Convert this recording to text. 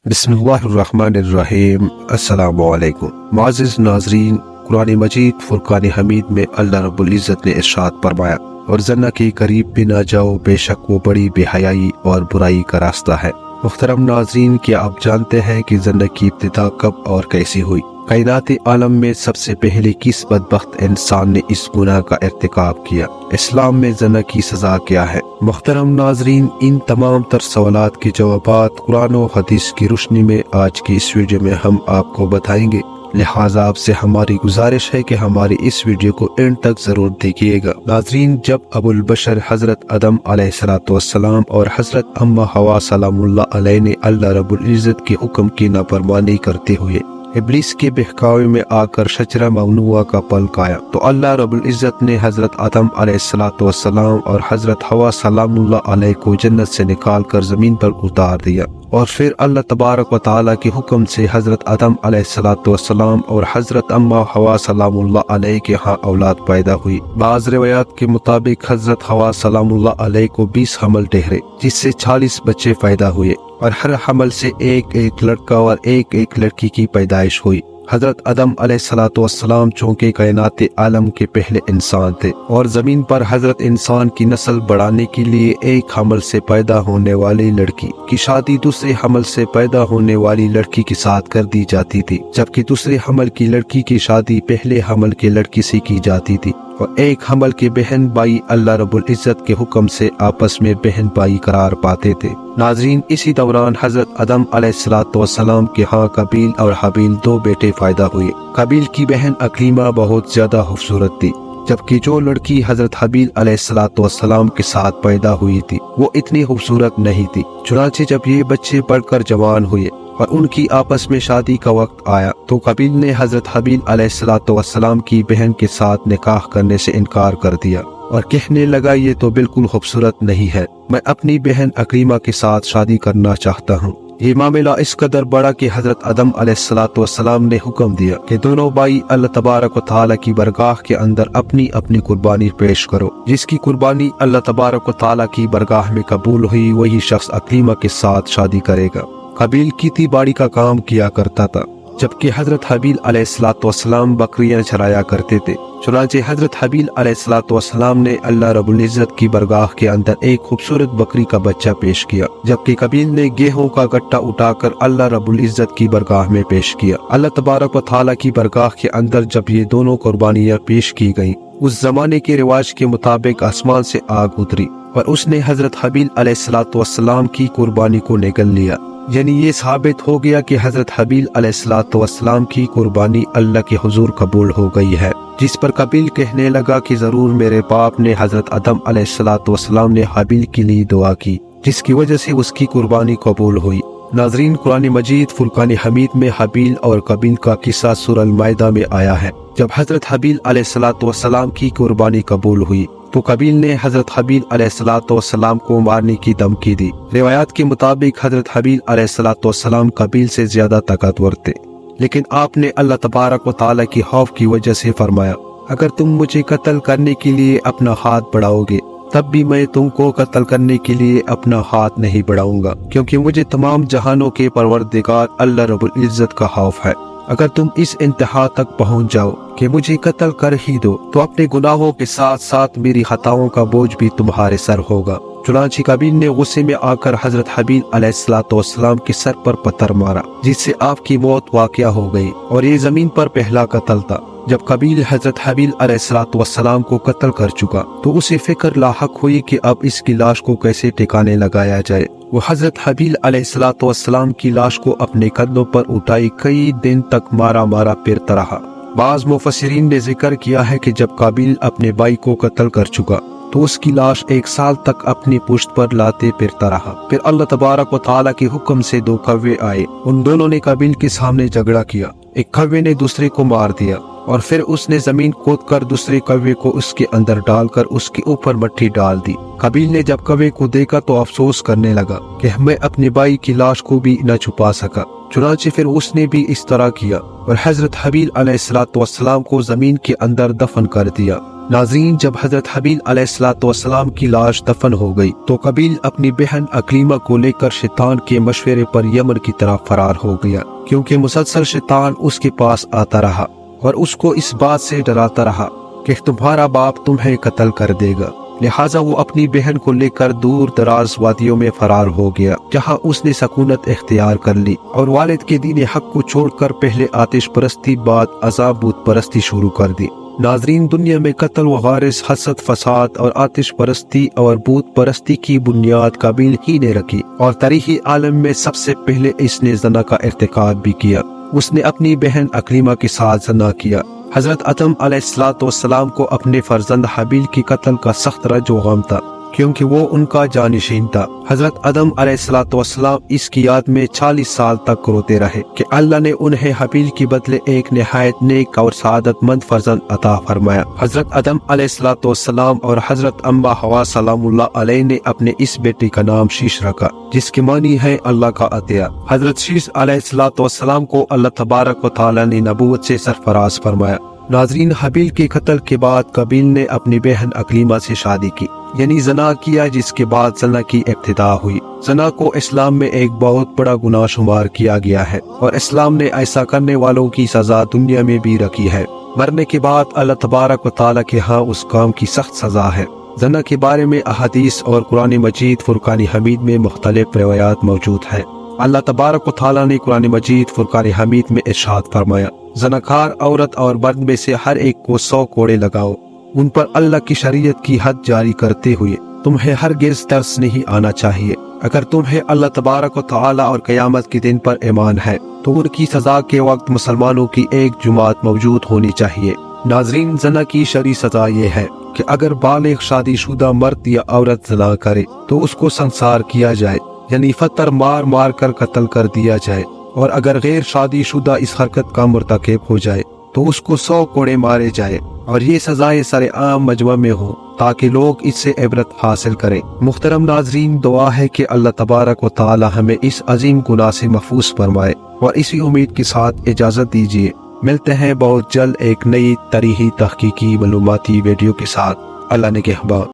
बिस्मिल्लाहिर्रहमानिर्रहीम। अस्सलामुअलैकुम। मुअज़्ज़िज़ नाज़रीन, कुरान मजीद फुरकान हमीद में अल्लाह रब्बुल इज़्ज़त ने इरशाद फरमाया, और ज़न्ना के करीब भी ना जाओ, बेशक वो बड़ी बेहयाई और बुराई का रास्ता है। मुहतरम नाज़रीन, क्या आप जानते हैं कि ज़न्ना की इब्तिदा कब और कैसे हुई? कायनाती आलम में सबसे पहले किस बदबख्त इंसान ने इस गुनाह का इर्तिकाब किया? इस्लाम में ज़ना की सज़ा क्या है? मुहतरम नाज़रीन, इन तमाम तर सवालात के जवाबात कुरान और हदीस की रोशनी में आज की इस वीडियो में हम आपको बताएंगे। लिहाजा आपसे हमारी गुजारिश है कि हमारी इस वीडियो को एंड तक जरूर देखिएगा। नाज़रीन, जब अबुल बशर हजरत आदम अलैहिस्सलाम और हजरत अम्मा हवा सलामुल्लाह अलैह ने अल्लाह रब्बुल इज़्ज़त के हुक्म की नाफरमानी करते हुए इब्लीस के बहकावे में आकर शजरा ममनुआ का फल खाया, तो अल्लाह रब्बुल इज़्ज़त ने हजरत आदम अलैहिस्सलाम और हजरत हवा सलामुल्लाह अलैह को जन्नत से निकाल कर जमीन पर उतार दिया। और फिर अल्लाह तबारक व तआला के हुक्म से हजरत आदम अलैहिस्सलाम और हजरत अम्मा हवा सलामुल्लाह अलैह के यहाँ औलाद पैदा हुई। बाज़ रिवायात के मुताबिक हजरत हवा सलामुल्लाह अलैह को 20 हमल ठहरे, जिससे 40 बच्चे पैदा हुए और हर हमल से एक एक लड़का और एक एक लड़की की पैदाइश हुई। हजरत आदम अलैहिस्सलाम चूंकि कायनाते आलम के पहले इंसान थे और जमीन पर हजरत इंसान की नस्ल बढ़ाने के लिए एक हमल से पैदा होने वाली लड़की की शादी दूसरे हमल से पैदा होने वाली लड़की के साथ कर दी जाती थी, जबकि दूसरे हमल की लड़की की शादी पहले हमल के लड़की से की जाती थी। और एक हमल के बहन भाई अल्लाह रब्बुल इज़्ज़त के हुक्म से आपस में बहन भाई करार पाते थे। नाज़रीन, इसी दौरान हजरत आदम अलैहिस्सलाम के यहाँ कबील और हबील 2 बेटे पैदा हुए। कबील की बहन अक्रीमा बहुत ज्यादा खूबसूरत थी, जबकि जो लड़की हजरत हबील अलैहिस्सलाम के साथ पैदा हुई थी वो इतनी खूबसूरत नहीं थी। चुनांचे जब ये बच्चे बढ़कर जवान हुए और उनकी आपस में शादी का वक्त आया, तो कबील ने हजरत हबील अलैहिस्सलाम की बहन के साथ निकाह करने से इनकार कर दिया और कहने लगा, ये तो बिल्कुल खूबसूरत नहीं है, मैं अपनी बहन अक्रीमा के साथ शादी करना चाहता हूँ। ये मामला इस कदर बड़ा कि हजरत आदम अलैहिस्सलाम ने हुक्म दिया कि दोनों भाई अल्लाह तबारक व तआला की बरगाह के अंदर अपनी अपनी कुर्बानी पेश करो। जिसकी कुर्बानी अल्लाह तबारक व तआला की बरगाह में कबूल हुई, वही शख्स अक्रीमा के साथ शादी करेगा। कबील खेती बाड़ी का काम किया करता था, जबकि हजरत हबील अलैहिस्सलाम बकरियां चराया करते थे। चुनांचे हजरत हबील अलैहिस्सलाम ने अल्लाह रब्बुल इज़्ज़त की बरगाह के अंदर एक खूबसूरत बकरी का बच्चा पेश किया, जबकि कबील ने गेहूं का गट्टा उठाकर अल्लाह रब्बुल इज़्ज़त की बरगाह में पेश किया। अल्लाह तबारक व तआला की बरगाह के अंदर जब ये दोनों कुर्बानियां पेश की गयी, उस जमाने के रिवाज के मुताबिक आसमान से आग उतरी और उसने हजरत हबील अलैहिस्सलाम की कुर्बानी को निगल लिया। यानी ये साबित हो गया कि हजरत हबील अलैहिस्सलाम की कुर्बानी अल्लाह के हुजूर कबूल हो गई है। जिस पर कबील कहने लगा कि जरूर मेरे बाप ने हजरत आदम अलैहिस्सलाम ने हबील के लिए दुआ की, जिसकी वजह से उसकी कुर्बानी कबूल हुई। नाज़रीन, कुरान मजीद फुरकान हमीद में हबील और कबील का किस्सा सूरह अल-माइदा में आया है। जब हजरत हबील अलैहिस्सलाम की कुर्बानी कबूल हुई, तो कबील ने हजरत हबील अलैहिस्सलाम को मारने की धमकी दी। रिवायात के मुताबिक हजरत हबील अलैहिस्सलाम कबील से ज्यादा ताकतवर थे, लेकिन आपने अल्लाह तबारक व तआला की खौफ की वजह से फरमाया, अगर तुम मुझे कत्ल करने के लिए अपना हाथ बढ़ाओगे, तब भी मैं तुमको कत्ल करने के लिए अपना हाथ नहीं बढ़ाऊंगा, क्योंकि मुझे तमाम जहानों के परवरदिगार अल्लाह रब्बुल इज़्ज़त का खौफ है। अगर तुम इस इंतहा तक पहुंच जाओ कि मुझे कत्ल कर ही दो, तो अपने गुनाहों के साथ साथ मेरी खताओं का बोझ भी तुम्हारे सर होगा। चुनांचे कबील ने गुस्से में आकर हजरत हबील अलैहिस्सलाम के सर पर पत्थर मारा, जिससे आपकी मौत वाक़या हो गई और ये जमीन पर पहला कत्ल था। जब कबील हजरत हबील अलैहिस्सलाम को कत्ल कर चुका, तो उसे फिक्र लाहक हुई कि अब इसकी लाश को कैसे ठिकाने लगाया जाए। वो हजरत हबील अलैहिस्सलाम की लाश को अपने कंधों पर उठाई कई दिन तक मारा मारा फिरता रहा। बाज़ मुफस्सिरीन ने जिक्र किया है कि जब काबिल अपने भाई को कत्ल कर चुका, तो उसकी लाश 1 साल तक अपनी पुश्त पर लाते फिरता रहा। फिर अल्लाह तबारक व तआला के हुक्म से 2 कौवे आए। उन दोनों ने काबिल के सामने झगड़ा किया। एक कौवे ने दूसरे को मार दिया और फिर उसने जमीन खोदकर दूसरे कौवे को उसके अंदर डालकर उसके ऊपर मट्टी डाल दी। काबिल ने जब कौवे को देखा तो अफसोस करने लगा कि मैं अपने भाई की लाश को भी न छुपा सका। चुनांचे फिर उसने भी इस तरह किया और हजरत हबील अलैहिस्सलाम को जमीन के अंदर दफन कर दिया। नाज़रीन, जब हजरत हबील अलैहिस्सलाम की लाश दफन हो गई तो कबील अपनी बहन अकलीमा को लेकर शैतान के मशवरे पर यमन की तरफ फरार हो गया, क्योंकि मुसलसल शैतान उसके पास आता रहा और उसको इस बात से डराता रहा कि तुम्हारा बाप तुम्हें कत्ल कर देगा। लिहाजा वो अपनी बहन को लेकर दूर दराज वादियों में फरार हो गया, जहाँ उसने सकूनत इख्तियार कर ली और वालिद के दीन हक को छोड़कर पहले आतिश परस्ती बाद अज़ाब बूत परस्ती शुरू कर दी। नाजरीन, दुनिया में कत्ल व गारिस, हसद, फसाद और आतिश परस्ती और बूत परस्ती की बुनियाद काबिल ही ने रखी और तारीखी आलम में सबसे पहले इसने जना का इर्तिकाब भी किया। उसने अपनी बहन अकलीमा के साथ जना किया। हजरत आदम अलैहिस्सलाम को अपने फर्जंद हबील की कत्ल का सख्त रंज व गम था, क्योंकि वो उनका जानिशीन था। हजरत आदम अलैहिस्सलाम इसकी याद में 40 साल तक रोते रहे कि अल्लाह ने उन्हें हबील की बदले एक निहायत नेक और सआदतमंद फर्जंद अता फरमाया। हजरत आदम अलैहिस्सलाम और हजरत अम्मा हवा सलामुल्लाह अलैह ने अपने इस बेटे का नाम शीश रखा, जिसके मानी है अल्लाह का अतिया। हजरत शीश अलैहिस्सलाम को अल्लाह तबारक व तआला ने नबूवत से सरफराज फरमाया। नाजरीन, हबील के कत्ल के बाद कबील ने अपनी बहन अकलीमा से शादी की, यानी जना किया, जिसके बाद जना की इब्तिदा हुई। जना को इस्लाम में एक बहुत बड़ा गुनाह शुमार किया गया है और इस्लाम ने ऐसा करने वालों की सजा दुनिया में भी रखी है। मरने के बाद अल्लाह तबारक व तआला के यहाँ उस काम की सख्त सजा है। जना के बारे में अहादीस और कुरान मजीद फुरकान हमीद में मुख्तलिफ रिवायात मौजूद है। अल्लाह तबारक व तआला ने कुरान मजीद फुरकान हमीद में इरशाद फरमाया, ज़नाकार औरत और मर्द में से हर एक को 100 कोड़े लगाओ, उन पर अल्लाह की शरीयत की हद जारी करते हुए तुम्हें हरगिज़ तरस नहीं आना चाहिए। अगर तुम्हें अल्लाह तबारक व तआला और क़यामत के दिन पर ईमान है तो उनकी सजा के वक्त मुसलमानों की एक जुमात मौजूद होनी चाहिए। नाजरीन, ज़ना की शरई सजा ये है कि अगर बालिग शादीशुदा मर्द या औरत ज़ना करे तो उसको संसार किया जाए, यानी फतर मार मार कर कत्ल कर दिया जाए, और अगर गैर शादीशुदा इस हरकत का मुर्तकिब हो जाए तो उसको 100 कोड़े मारे जाए, और ये सजाएं सरेआम मजमा में हो ताकि लोग इससे इबरत हासिल करें। मुहतरम नाजरीन, दुआ है कि अल्लाह तबारक व तआला हमें इस अजीम गुनाह से महफूज फरमाए, और इसी उम्मीद के साथ इजाज़त दीजिए। मिलते हैं बहुत जल्द एक नई तरीही तहकीकी मालूमाती वीडियो के साथ। अल्लाह ने कहबा।